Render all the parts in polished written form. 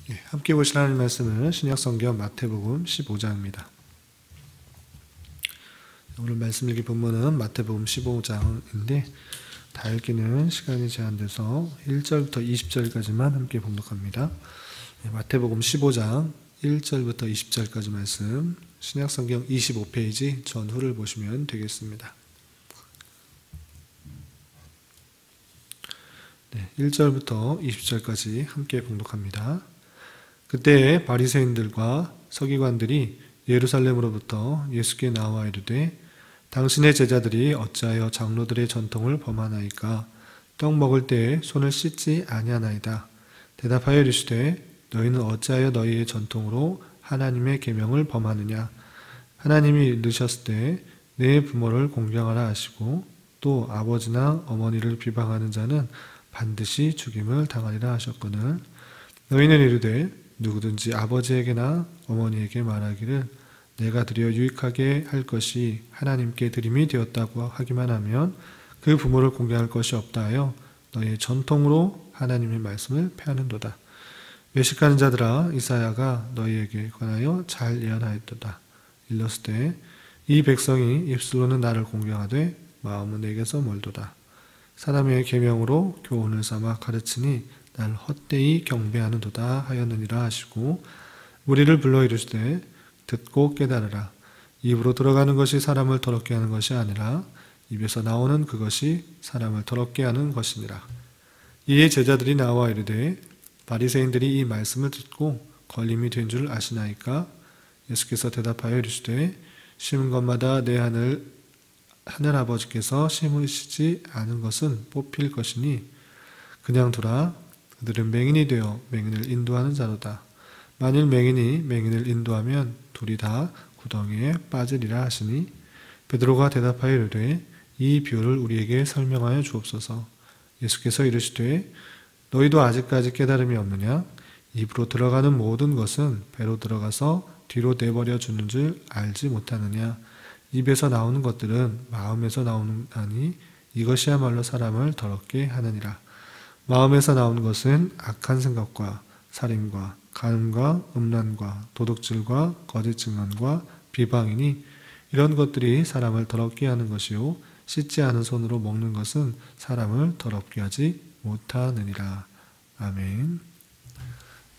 함께 보실 하나님 말씀은 신약성경 마태복음 15장입니다. 오늘 말씀 읽기 본문은 마태복음 15장인데 다 읽기는 시간이 제한돼서 1절부터 20절까지만 함께 봉독합니다. 마태복음 15장 1절부터 20절까지 말씀, 신약성경 25페이지 전후를 보시면 되겠습니다. 1절부터 20절까지 함께 봉독합니다. 그때 바리새인들과 서기관들이 예루살렘으로부터 예수께 나와 이르되 당신의 제자들이 어찌하여 장로들의 전통을 범하나이까? 떡 먹을 때에 손을 씻지 아니하나이다. 대답하여 이르시되 너희는 어찌하여 너희의 전통으로 하나님의 계명을 범하느냐? 하나님이 이르셨을 때 내 부모를 공경하라 하시고 또 아버지나 어머니를 비방하는 자는 반드시 죽임을 당하리라 하셨거늘 너희는 이르되 누구든지 아버지에게나 어머니에게 말하기를 내가 드려 유익하게 할 것이 하나님께 드림이 되었다고 하기만 하면 그 부모를 공경할 것이 없다 하여 너희의 전통으로 하나님의 말씀을 폐하는도다. 외식하는 자들아, 이사야가 너희에게 관하여 잘 예언하였도다. 일렀을 때 이 백성이 입술로는 나를 공경하되 마음은 내게서 멀도다. 사람의 계명으로 교훈을 삼아 가르치니 날 헛되이 경배하는도다 하였느니라 하시고 우리를 불러 이르시되 듣고 깨달으라. 입으로 들어가는 것이 사람을 더럽게 하는 것이 아니라 입에서 나오는 그것이 사람을 더럽게 하는 것이니라. 이에 제자들이 나와 이르되 바리새인들이 이 말씀을 듣고 걸림이 된 줄 아시나이까? 예수께서 대답하여 이르시되 심은 것마다 내 하늘 아버지께서 심으시지 않은 것은 뽑힐 것이니 그냥 두라. 그들은 맹인이 되어 맹인을 인도하는 자로다. 만일 맹인이 맹인을 인도하면 둘이 다 구덩이에 빠지리라 하시니 베드로가 대답하여 이르되 이 비유를 우리에게 설명하여 주옵소서. 예수께서 이르시되 너희도 아직까지 깨달음이 없느냐? 입으로 들어가는 모든 것은 배로 들어가서 뒤로 내버려 주는 줄 알지 못하느냐? 입에서 나오는 것들은 마음에서 나오나니 이것이야말로 사람을 더럽게 하느니라. 마음에서 나오는 것은 악한 생각과 살인과 간음과 음란과 도둑질과 거짓 증언과 비방이니 이런 것들이 사람을 더럽게 하는 것이요 씻지 않은 손으로 먹는 것은 사람을 더럽게 하지 못하느니라. 아멘.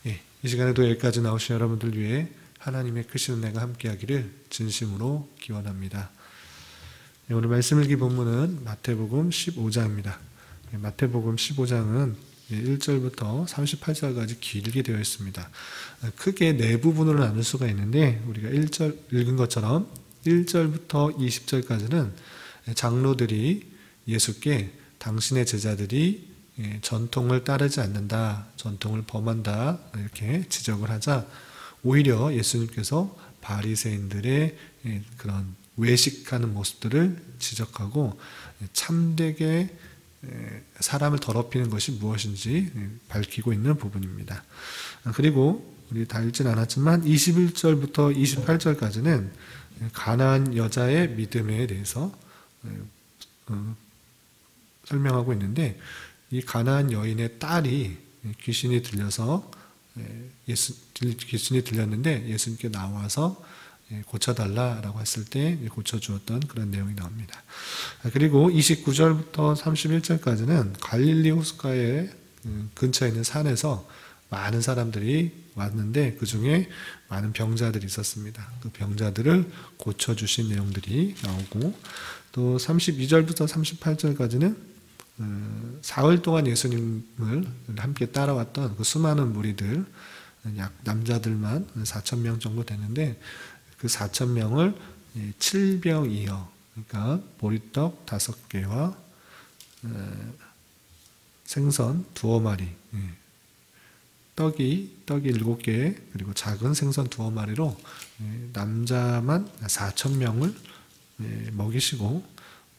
이 시간에도 여기까지 나오신 여러분들 위해 하나님의 크신 은혜가 함께하기를 진심으로 기원합니다. 오늘 말씀 읽기 본문은 마태복음 15장입니다. 마태복음 15장은 1절부터 38절까지 길게 되어 있습니다. 크게 네 부분으로 나눌 수가 있는데 우리가 1절 읽은 것처럼 1절부터 20절까지는 장로들이 예수께 당신의 제자들이 전통을 따르지 않는다, 전통을 범한다 이렇게 지적을 하자 오히려 예수님께서 바리새인들의 그런 외식하는 모습들을 지적하고 참되게 사람을 더럽히는 것이 무엇인지 밝히고 있는 부분입니다. 그리고 우리 다 읽진 않았지만 21절부터 28절까지는 가나안 여자의 믿음에 대해서 설명하고 있는데 이 가나안 여인의 딸이 귀신이 들려서 귀신이 들렸는데 예수님께 나와서 고쳐달라라고 했을 때 고쳐주었던 그런 내용이 나옵니다. 그리고 29절부터 31절까지는 갈릴리 호숫가의 근처에 있는 산에서 많은 사람들이 왔는데 그 중에 많은 병자들이 있었습니다. 그 병자들을 고쳐주신 내용들이 나오고 또 32절부터 38절까지는 사흘 동안 예수님을 함께 따라왔던 그 수많은 무리들, 남자들만 4,000명 정도 되는데 그 4,000명을 7병이어, 그러니까 보리떡 5개와 생선 2어마리, 떡이 7개, 그리고 작은 생선 2어마리로 남자만 4,000명을 먹이시고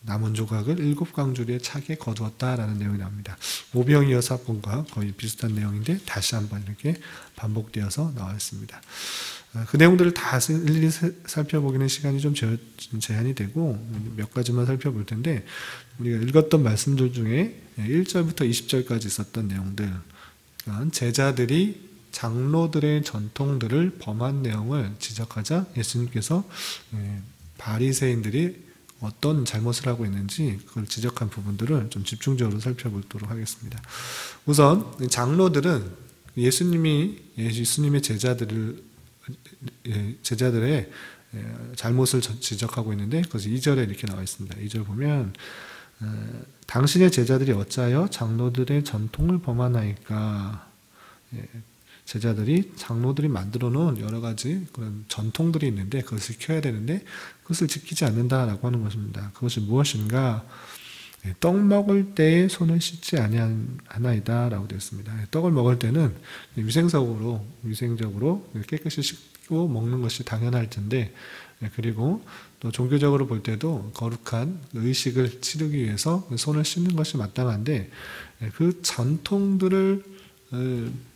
남은 조각을 7광주리에 차게 거두었다라는 내용이 나옵니다. 오병이어 사건과 거의 비슷한 내용인데 다시 한번 이렇게 반복되어서 나와 있습니다. 그 내용들을 다 일일이 살펴보기는 시간이 좀 제한이 되고 몇 가지만 살펴볼 텐데 우리가 읽었던 말씀들 중에 1절부터 20절까지 있었던 내용들, 그러니까 제자들이 장로들의 전통들을 범한 내용을 지적하자 예수님께서 바리새인들이 어떤 잘못을 하고 있는지 그걸 지적한 부분들을 좀 집중적으로 살펴보도록 하겠습니다. 우선 장로들은 예수님의 제자들의 잘못을 지적하고 있는데 그것이 2절에 이렇게 나와 있습니다. 2절 보면 당신의 제자들이 어찌하여 장로들의 전통을 범하나이까. 제자들이 장로들이 만들어 놓은 여러 가지 그런 전통들이 있는데 그것을 지켜야 되는데 그것을 지키지 않는다라고 하는 것입니다. 그것이 무엇인가? 떡 먹을 때에 손을 씻지 아니하나이다라고 되어 있습니다. 떡을 먹을 때는 위생적으로 깨끗이 씻고 먹는 것이 당연할 텐데, 그리고 또 종교적으로 볼 때도 거룩한 의식을 치르기 위해서 손을 씻는 것이 마땅한데, 그 전통들을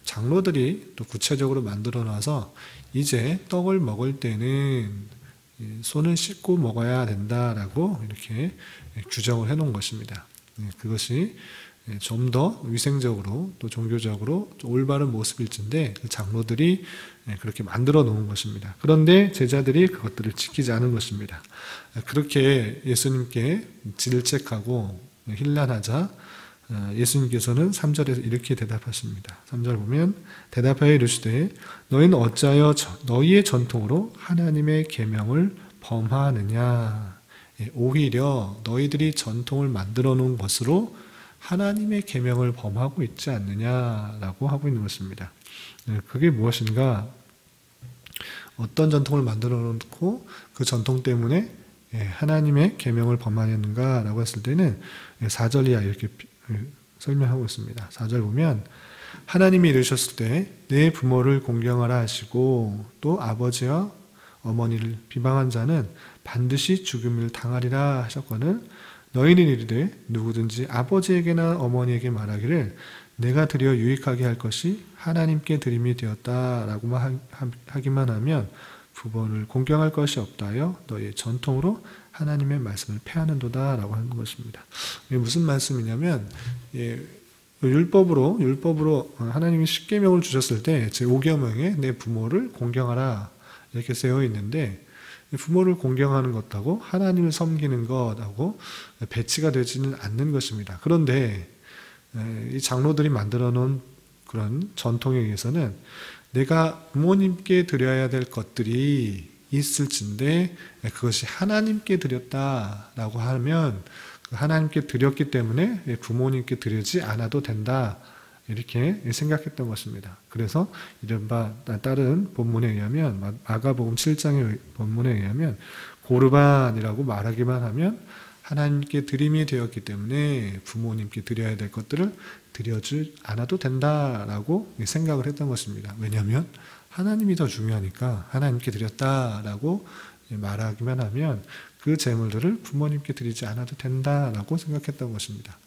장로들이 또 구체적으로 만들어 놔서 이제 떡을 먹을 때는 손을 씻고 먹어야 된다라고 이렇게 규정을 해놓은 것입니다. 그것이 좀 더 위생적으로 또 종교적으로 올바른 모습일진데 그 장로들이 그렇게 만들어 놓은 것입니다. 그런데 제자들이 그것들을 지키지 않은 것입니다. 그렇게 예수님께 질책하고 힐난하자 예수님께서는 3절에서 이렇게 대답하십니다. 3절 보면 대답하여 이르시되 너희는 어찌하여 너희의 전통으로 하나님의 계명을 범하느냐. 오히려 너희들이 전통을 만들어 놓은 것으로 하나님의 계명을 범하고 있지 않느냐라고 하고 있는 것입니다. 그게 무엇인가? 어떤 전통을 만들어 놓고 그 전통 때문에 하나님의 계명을 범하였는가라고 했을 때는 4절 이하 이렇게 설명하고 있습니다. 4절 보면 하나님이 이르셨을 때 내 부모를 공경하라 하시고 또 아버지와 어머니를 비방한 자는 반드시 죽음을 당하리라 하셨거늘 너희는 이르되 누구든지 아버지에게나 어머니에게 말하기를 내가 드려 유익하게 할 것이 하나님께 드림이 되었다라고만 하기만 하면 부모를 공경할 것이 없다여 너희의 전통으로 하나님의 말씀을 폐하는도다 라고 하는 것입니다. 이게 무슨 말씀이냐면 율법으로 하나님이 십계명을 주셨을 때 제5계명에 내 부모를 공경하라 이렇게 쓰여 있는데 부모를 공경하는 것하고 하나님을 섬기는 것하고 배치가 되지는 않는 것입니다. 그런데 이 장로들이 만들어 놓은 그런 전통에 의해서는 내가 부모님께 드려야 될 것들이 있을진데 그것이 하나님께 드렸다라고 하면 하나님께 드렸기 때문에 부모님께 드리지 않아도 된다 이렇게 생각했던 것입니다. 그래서 이른바 다른 본문에 의하면 마가복음 7장의 본문에 의하면 고르반이라고 말하기만 하면 하나님께 드림이 되었기 때문에 부모님께 드려야 될 것들을 드려지 않아도 된다라고 생각을 했던 것입니다. 왜냐하면 하나님이 더 중요하니까 하나님께 드렸다라고 말하기만 하면 그 재물들을 부모님께 드리지 않아도 된다라고 생각했던 것입니다.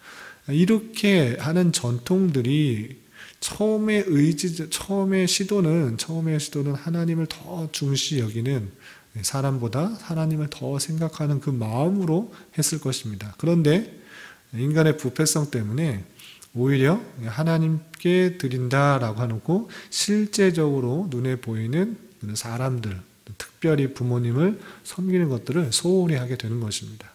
이렇게 하는 전통들이 처음의 시도는 하나님을 더 중시 여기는 사람보다 하나님을 더 생각하는 그 마음으로 했을 것입니다. 그런데 인간의 부패성 때문에 오히려 하나님께 드린다라고 해놓고 실제적으로 눈에 보이는 사람들, 특별히 부모님을 섬기는 것들을 소홀히 하게 되는 것입니다.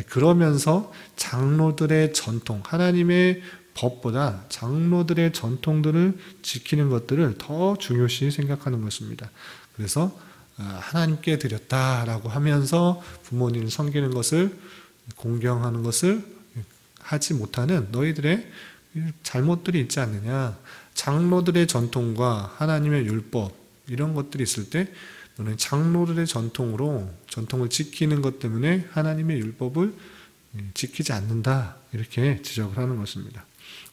그러면서 장로들의 전통, 하나님의 법보다 장로들의 전통들을 지키는 것들을 더 중요시 생각하는 것입니다. 그래서 하나님께 드렸다라고 하면서 부모님을 섬기는 것을 공경하는 것을 하지 못하는 너희들의 잘못들이 있지 않느냐. 장로들의 전통과 하나님의 율법 이런 것들이 있을 때 너는 장로들의 전통을 지키는 것 때문에 하나님의 율법을 지키지 않는다 이렇게 지적을 하는 것입니다.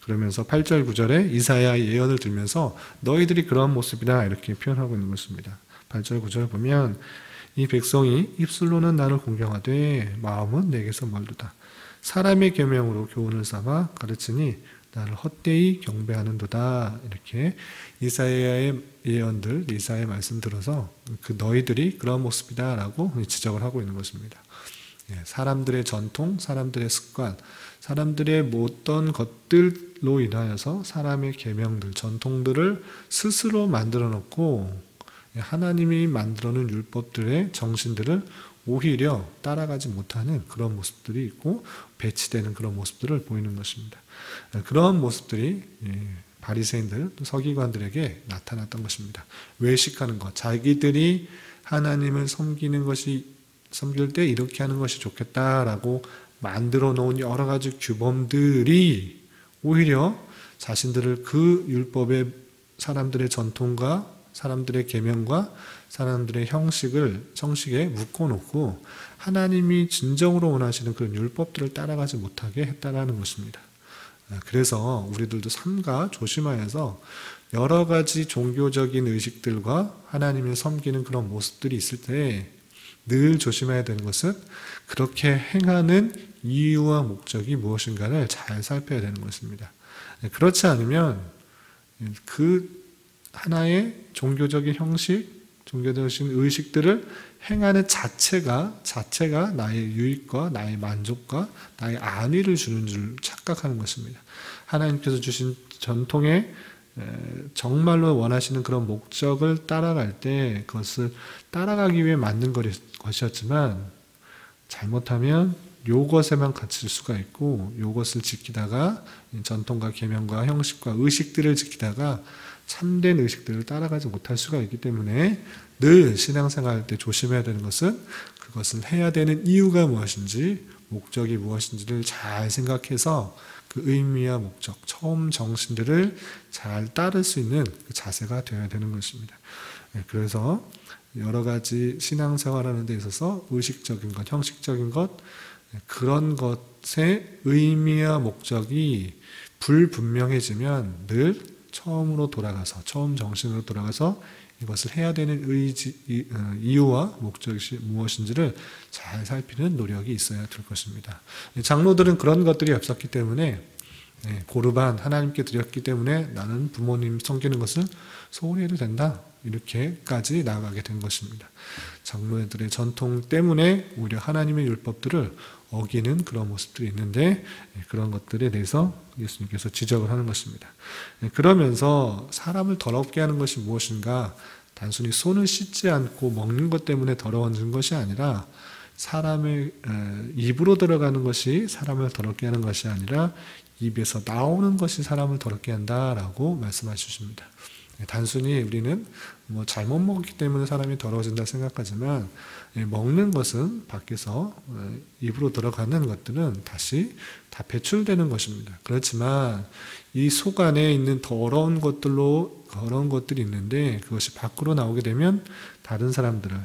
그러면서 8절 9절에 이사야의 예언을 들면서 너희들이 그러한 모습이다 이렇게 표현하고 있는 것입니다. 8절 9절 보면 이 백성이 입술로는 나를 공경하되 마음은 내게서 멀도다. 사람의 계명으로 교훈을 삼아 가르치니 나를 헛되이 경배하는도다. 이렇게 이사야의 예언들, 이사야의 말씀 들어서 그 너희들이 그런 모습이다 라고 지적을 하고 있는 것입니다. 사람들의 전통, 사람들의 습관, 사람들의 어떤 것들로 인하여서 사람의 계명들, 전통들을 스스로 만들어 놓고 하나님이 만들어 놓은 율법들의 정신들을 오히려 따라가지 못하는 그런 모습들이 있고 배치되는 그런 모습들을 보이는 것입니다. 그런 모습들이 바리새인들, 서기관들에게 나타났던 것입니다. 외식하는 것, 자기들이 하나님을 섬길 때 이렇게 하는 것이 좋겠다라고 만들어 놓은 여러 가지 규범들이 오히려 자신들을 그 율법의 사람들의 전통과 사람들의 계명과 사람들의 형식에 묶어놓고 하나님이 진정으로 원하시는 그런 율법들을 따라가지 못하게 했다는 것입니다. 그래서 우리들도 삼가 조심하여서 여러 가지 종교적인 의식들과 하나님을 섬기는 그런 모습들이 있을 때 늘 조심해야 되는 것은 그렇게 행하는 이유와 목적이 무엇인가를 잘 살펴야 되는 것입니다. 그렇지 않으면 그 하나의 종교적인 형식, 종교적인 의식들을 행하는 자체가 나의 유익과 나의 만족과 나의 안위를 주는 줄 착각하는 것입니다. 하나님께서 주신 전통에 정말로 원하시는 그런 목적을 따라갈 때 그것을 따라가기 위해 만든 것이었지만 잘못하면 요것에만 갇힐 수가 있고 요것을 지키다가 전통과 계명과 형식과 의식들을 지키다가 참된 의식들을 따라가지 못할 수가 있기 때문에 늘 신앙생활 할 때 조심해야 되는 것은 그것을 해야 되는 이유가 무엇인지 목적이 무엇인지를 잘 생각해서 그 의미와 목적, 처음 정신들을 잘 따를 수 있는 그 자세가 되어야 되는 것입니다. 그래서 여러 가지 신앙생활하는 데 있어서 의식적인 것, 형식적인 것, 그런 것의 의미와 목적이 불분명해지면 늘 처음 정신으로 돌아가서 이것을 해야 되는 이유와 목적이 무엇인지를 잘 살피는 노력이 있어야 될 것입니다. 장로들은 그런 것들이 없었기 때문에 고르반 하나님께 드렸기 때문에 나는 부모님 섬기는 것을 소홀히 해도 된다 이렇게까지 나아가게 된 것입니다. 장로들의 전통 때문에 오히려 하나님의 율법들을 어기는 그런 모습들이 있는데 그런 것들에 대해서 예수님께서 지적을 하는 것입니다. 그러면서 사람을 더럽게 하는 것이 무엇인가? 단순히 손을 씻지 않고 먹는 것 때문에 더러워지는 것이 아니라 사람의 입으로 들어가는 것이 사람을 더럽게 하는 것이 아니라 입에서 나오는 것이 사람을 더럽게 한다라고 말씀하십니다. 단순히 우리는 잘못 먹기 때문에 사람이 더러워진다 생각하지만 먹는 것은 밖에서 입으로 들어가는 것들은 다시 다 배출되는 것입니다. 그렇지만 이 속 안에 있는 더러운 것들이 있는데 그것이 밖으로 나오게 되면 다른 사람들을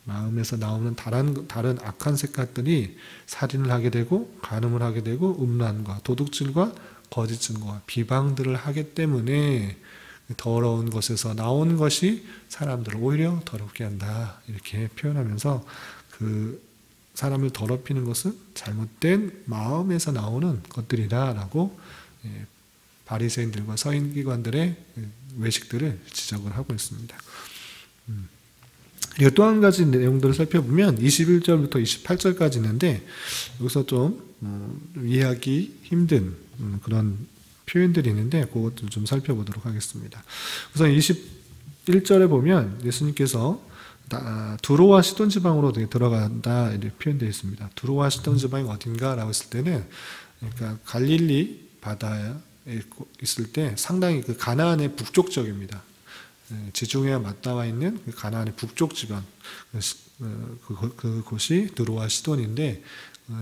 마음에서 나오는 다른 악한 생각들이 살인을 하게 되고 간음을 하게 되고 음란과 도둑질과 거짓증과 비방들을 하기 때문에 더러운 것에서 나온 것이 사람들을 오히려 더럽게 한다 이렇게 표현하면서 그 사람을 더럽히는 것은 잘못된 마음에서 나오는 것들이다라고 바리새인들과 서기관들의 외식들을 지적을 하고 있습니다. 그리고 또 한 가지 내용들을 살펴보면 21절부터 28절까지 있는데 여기서 좀 이해하기 힘든 그런 표현들이 있는데 그것도 좀 살펴보도록 하겠습니다. 우선 21절에 보면 예수님께서 두로와 시돈 지방으로 들어간다 이렇게 표현되어 있습니다. 두로와 시돈 지방이 어딘가라고 했을 때는 그러니까 갈릴리 바다에 있을 때 상당히 그 가나안의 북쪽 지역입니다. 지중해와 맞닿아 있는 그 가나안의 북쪽 지방 그곳이 두로와 시돈인데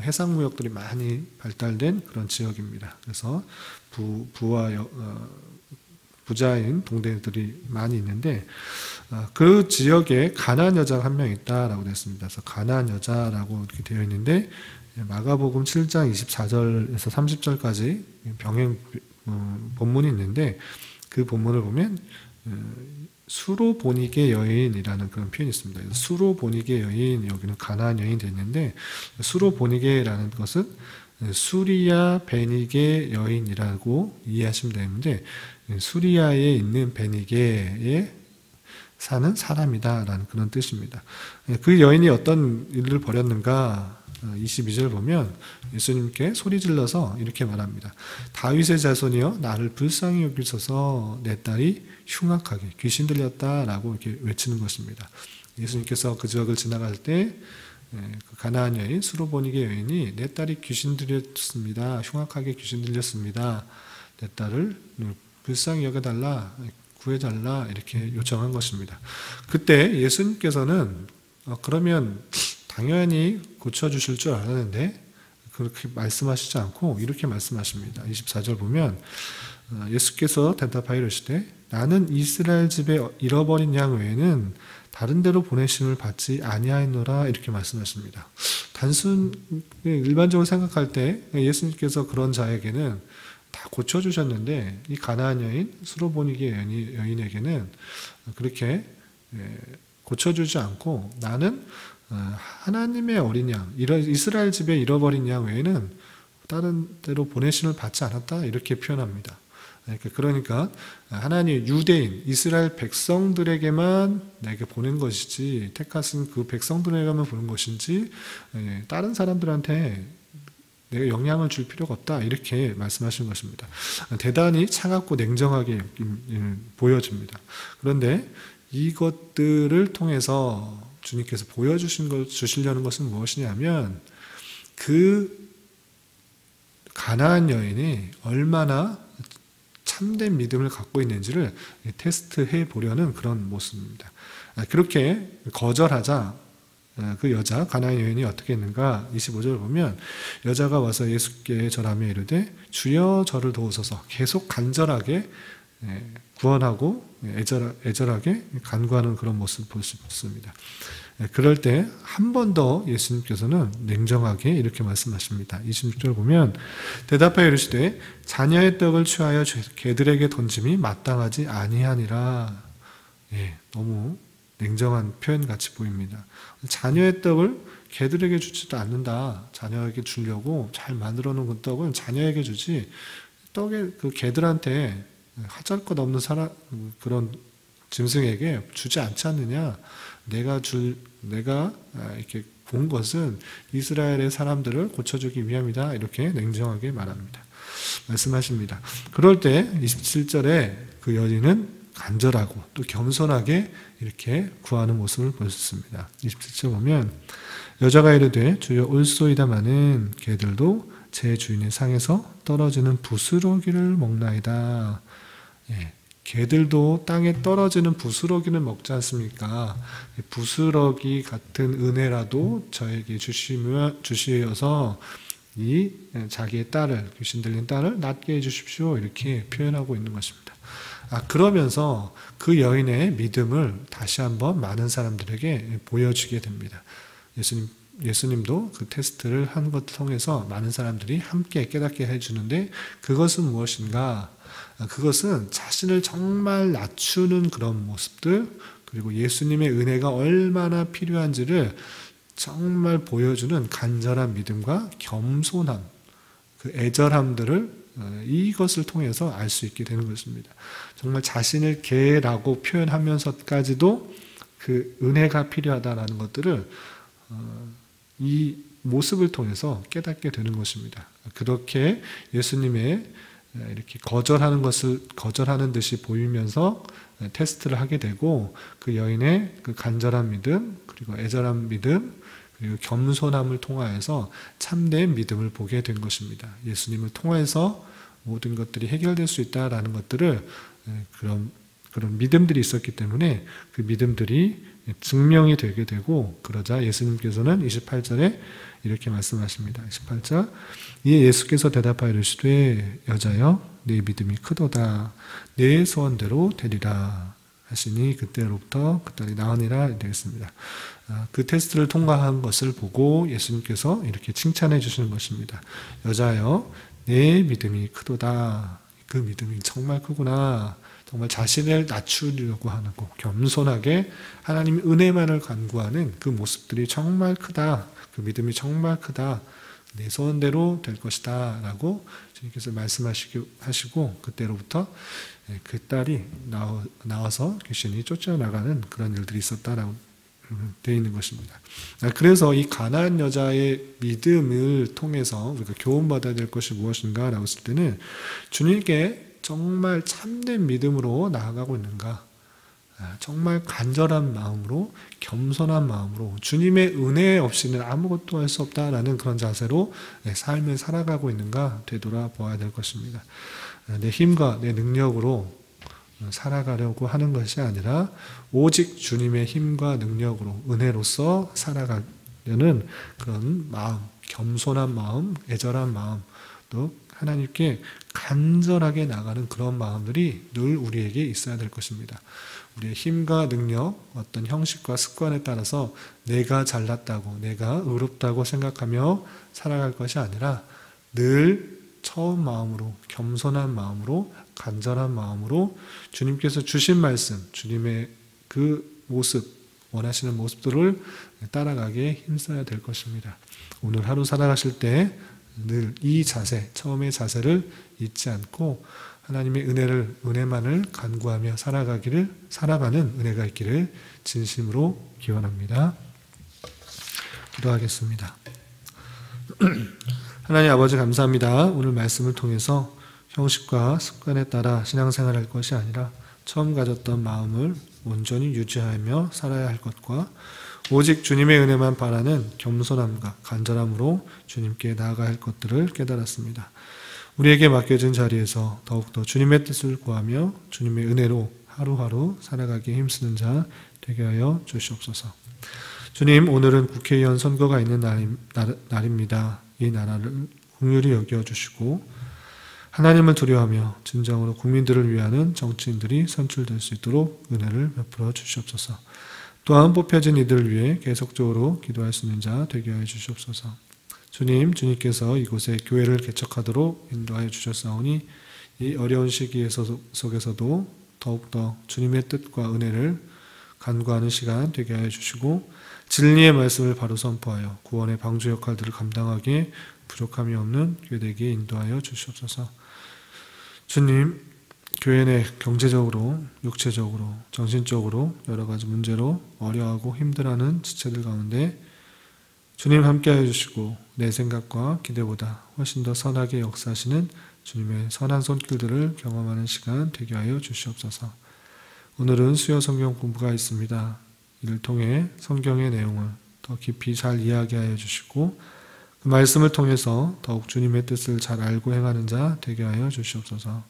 해상무역들이 많이 발달된 그런 지역입니다. 그래서 부자인 동네들이 많이 있는데 그 지역에 가나안 여자가 한 명 있다라고 되어 있습니다. 그래서 가나안 여자라고 이렇게 되어 있는데 마가복음 7장 24절에서 30절까지 병행 본문이 있는데 그 본문을 보면 수로보니게 여인이라는 그런 표현이 있습니다. 수로보니게 여인, 여기는 가나안 여인이 되는데 수로보니게라는 것은 수리아 베니게 여인이라고 이해하시면 되는데 수리아에 있는 베니게에 사는 사람이다라는 그런 뜻입니다. 그 여인이 어떤 일을 벌였는가? 22절 보면 예수님께 소리 질러서 이렇게 말합니다. 다윗의 자손이여 나를 불쌍히 여기소서 내 딸이 흉악하게 귀신 들렸다라고 이렇게 외치는 것입니다. 예수님께서 그 지역을 지나갈 때 그 가나안 여인 수로보니게 여인이 내 딸이 귀신 들렸습니다. 흉악하게 귀신 들렸습니다. 내 딸을 불쌍히 여겨달라, 구해달라 이렇게 요청한 것입니다. 그때 예수님께서는 그러면 당연히 고쳐주실 줄 알았는데 그렇게 말씀하시지 않고 이렇게 말씀하십니다. 24절 보면 예수께서 대답하여 이르시되 나는 이스라엘 집에 잃어버린 양 외에는 다른 데로 보내심을 받지 아니하였노라 이렇게 말씀하십니다. 일반적으로 생각할 때 예수님께서 그런 자에게는 다 고쳐주셨는데 이 가나안 여인 수로보니게 여인에게는 그렇게 고쳐주지 않고 나는 하나님의 어린 양, 이스라엘 집에 잃어버린 양 외에는 다른 데로 보내심을 받지 않았다 이렇게 표현합니다. 그러니까 하나님 유대인 이스라엘 백성들에게만 내게 보낸 것이지 택하신 그 백성들에게만 보낸 것인지 다른 사람들한테 내가 영향을 줄 필요가 없다 이렇게 말씀하시는 것입니다. 대단히 차갑고 냉정하게 보여집니다. 그런데 이것들을 통해서 주님께서 주시려는 것은 무엇이냐면 그 가나안 여인이 얼마나 참된 믿음을 갖고 있는지를 테스트해 보려는 그런 모습입니다. 그렇게 거절하자 그 여자 가나안 여인이 어떻게 했는가 25절 보면 여자가 와서 예수께 절하며 이르되 주여 저를 도우소서 계속 간절하게 구원하고 애절하게 간구하는 그런 모습을 볼 수 있습니다. 그럴 때 한 번 더 예수님께서는 냉정하게 이렇게 말씀하십니다. 26절 보면 대답하여 이르시되 자녀의 떡을 취하여 개들에게 던짐이 마땅하지 아니하니라. 너무 냉정한 표현같이 보입니다. 자녀의 떡을 개들에게 주지도 않는다. 자녀에게 주려고 잘 만들어 놓은 그 떡은 자녀에게 주지 떡에 그 개들한테 하잘것없는 그런 짐승에게 주지 않지 않느냐. 내가 이렇게 본 것은 이스라엘의 사람들을 고쳐주기 위함이다. 이렇게 냉정하게 말씀하십니다. 그럴 때 27절에 그 여인은 간절하고 또 겸손하게 이렇게 구하는 모습을 볼 수 있습니다. 27절 보면 여자가 이르되 주여 올소이다마는 개들도 제 주인의 상에서 떨어지는 부스러기를 먹나이다. 개들도 땅에 떨어지는 부스러기는 먹지 않습니까? 부스러기 같은 은혜라도 저에게 주시어서 이 자기의 딸을 귀신 들린 딸을 낫게 해주십시오 이렇게 표현하고 있는 것입니다. 그러면서 그 여인의 믿음을 다시 한번 많은 사람들에게 보여주게 됩니다. 예수님도 그 테스트를 한 것을 통해서 많은 사람들이 함께 깨닫게 해주는데 그것은 무엇인가? 그것은 자신을 정말 낮추는 그런 모습들 그리고 예수님의 은혜가 얼마나 필요한지를 정말 보여주는 간절한 믿음과 겸손함, 그 애절함들을 이것을 통해서 알 수 있게 되는 것입니다. 정말 자신을 개라고 표현하면서까지도 그 은혜가 필요하다라는 것들을 이 모습을 통해서 깨닫게 되는 것입니다. 그렇게 예수님의 이렇게 거절하는 듯이 보이면서 테스트를 하게 되고 그 여인의 그 간절한 믿음 그리고 애절한 믿음 그리고 겸손함을 통하여서 참된 믿음을 보게 된 것입니다. 예수님을 통해서 모든 것들이 해결될 수 있다라는 것들을 그런 믿음들이 있었기 때문에 그 믿음들이 증명이 되게 되고 그러자 예수님께서는 28절에 이렇게 말씀하십니다. 28절 이에 예수께서 대답하여 이르시되 여자여 네 믿음이 크도다 네 소원대로 되리라 하시니 그때로부터 그 딸이 나으니라 되겠습니다. 그 테스트를 통과한 것을 보고 예수님께서 이렇게 칭찬해 주시는 것입니다. 여자여 내 믿음이 크도다. 그 믿음이 정말 크구나. 정말 자신을 낮추려고 하는 거 겸손하게 하나님의 은혜만을 간구하는 그 모습들이 정말 크다. 그 믿음이 정말 크다. 내 소원대로 될 것이다 라고 주님께서 말씀하시고 그때로부터 그 딸이 나와서 귀신이 쫓아나가는 그런 일들이 있었다라고 되어 있는 것입니다. 그래서 이 가나안 여자의 믿음을 통해서 우리가 교훈받아야 될 것이 무엇인가 라고 했을 때는 주님께 정말 참된 믿음으로 나아가고 있는가, 정말 간절한 마음으로, 겸손한 마음으로 주님의 은혜 없이는 아무것도 할 수 없다라는 그런 자세로 삶을 살아가고 있는가 되돌아보아야 될 것입니다. 내 힘과 내 능력으로 살아가려고 하는 것이 아니라 오직 주님의 힘과 능력으로 은혜로서 살아가려는 그런 마음, 겸손한 마음, 애절한 마음, 또 하나님께 간절하게 나가는 그런 마음들이 늘 우리에게 있어야 될 것입니다. 우리의 힘과 능력, 어떤 형식과 습관에 따라서 내가 잘났다고, 내가 의롭다고 생각하며 살아갈 것이 아니라 늘 처음 마음으로, 겸손한 마음으로, 간절한 마음으로 주님께서 주신 말씀, 주님의 그 모습, 원하시는 모습들을 따라가기에 힘써야 될 것입니다. 오늘 하루 살아가실 때 늘 이 자세, 처음의 자세를 잊지 않고 하나님의 은혜만을 간구하며 살아가는 은혜가 있기를 진심으로 기원합니다. 기도하겠습니다. 하나님 아버지 감사합니다. 오늘 말씀을 통해서 형식과 습관에 따라 신앙생활할 것이 아니라 처음 가졌던 마음을 온전히 유지하며 살아야 할 것과 오직 주님의 은혜만 바라는 겸손함과 간절함으로 주님께 나아가야 할 것들을 깨달았습니다. 우리에게 맡겨진 자리에서 더욱더 주님의 뜻을 구하며 주님의 은혜로 하루하루 살아가기에 힘쓰는 자 되게 하여 주시옵소서. 주님, 오늘은 국회의원 선거가 있는 날입니다. 이 나라를 긍휼히 여겨주시고 하나님을 두려워하며 진정으로 국민들을 위하는 정치인들이 선출될 수 있도록 은혜를 베풀어 주시옵소서. 또한 뽑혀진 이들을 위해 계속적으로 기도할 수 있는 자 되게 하여 주시옵소서. 주님께서 이곳에 교회를 개척하도록 인도하여 주셨사오니 이 어려운 시기 속에서도 더욱더 주님의 뜻과 은혜를 간구하는 시간 되게 하여 주시고 진리의 말씀을 바로 선포하여 구원의 방주 역할들을 감당하기에 부족함이 없는 교회 되게 인도하여 주시옵소서. 주님, 교회 내 경제적으로, 육체적으로, 정신적으로 여러 가지 문제로 어려워하고 힘들어하는 지체들 가운데 주님 함께하여 주시고 내 생각과 기대보다 훨씬 더 선하게 역사하시는 주님의 선한 손길들을 경험하는 시간 되게 하여 주시옵소서. 오늘은 수요 성경 공부가 있습니다. 이를 통해 성경의 내용을 더 깊이 잘 이해하게 주시고 그 말씀을 통해서 더욱 주님의 뜻을 잘 알고 행하는 자 되게 하여 주시옵소서.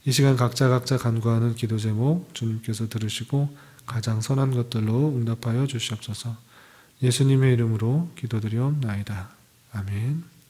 이 시간 각자 간구하는 기도 제목 주님께서 들으시고 가장 선한 것들로 응답하여 주시옵소서. 예수님의 이름으로 기도드리옵나이다. 아멘.